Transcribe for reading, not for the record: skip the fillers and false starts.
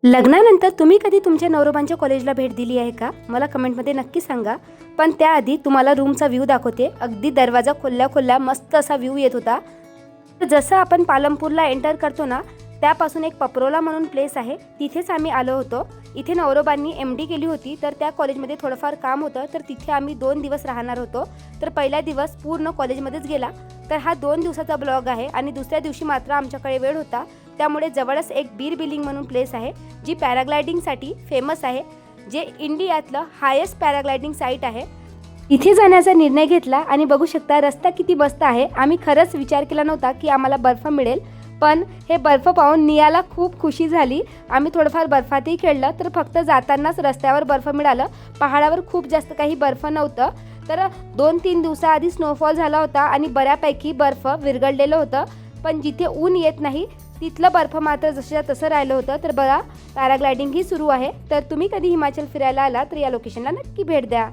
लग्नानंतर तुम्ही कधी तुमच्या नवरोबांच्या कॉलेजला भेट दिली आहे का? मला कमेंटमध्ये नक्की सांगा. पण त्याआधी तुम्हाला रूमचा व्ह्यू दाखवते. अगदी दरवाजा खोलल्या मस्त असा व्ह्यू येत होता. जसं आपण पालमपूरला एंटर करतो ना, त्यापासून एक पपरोला म्हणून प्लेस आहे, तिथेच आम्ही आलो होतो. इथे नवरोबांनी MD केली होती, तर त्या कॉलेजमध्ये थोडंफार काम होतं, तर तिथे आम्ही 2 दिवस राहणार होतो. तर पहिला दिवस पूर्ण कॉलेजमध्येच गेला. तर हा 2 दिवसाचा ब्लॉग आहे आणि दुसऱ्या दिवशी मात्र आमच्याकडे वेळ होता, त्यामुळे जवळच एक बीर बिलिंग म्हणून प्लेस आहे, जी पॅराग्लायडिंगसाठी फेमस आहे, जे इंडियातलं हायेस्ट पॅराग्लायडिंग साईट आहे. इथे जाण्याचा निर्णय घेतला आणि बघू शकता रस्ता किती मस्त आहे. आम्ही खरंच विचार केला नव्हता की आम्हाला बर्फ मिळेल, पण हे बर्फ पाहून नियाला खूप खुशी झाली. आम्ही थोडंफार बर्फातही खेळलं, तर फक्त जातानाच रस्त्यावर बर्फ मिळालं. पहाडावर खूप जास्त काही बर्फ नव्हतं. तर 2-3 दिवसाआधी स्नोफॉल झाला होता आणि बऱ्यापैकी बर्फ विरघळलेलं होतं, पण जिथे ऊन येत नाही तिथलं बर्फ मात्र जसं तसं राहिलं होतं. तर बघा, पॅराग्लायडिंग ही सुरू आहे. तर तुम्ही कधी हिमाचल फिरायला आला तर या लोकेशनला नक्की भेट द्या.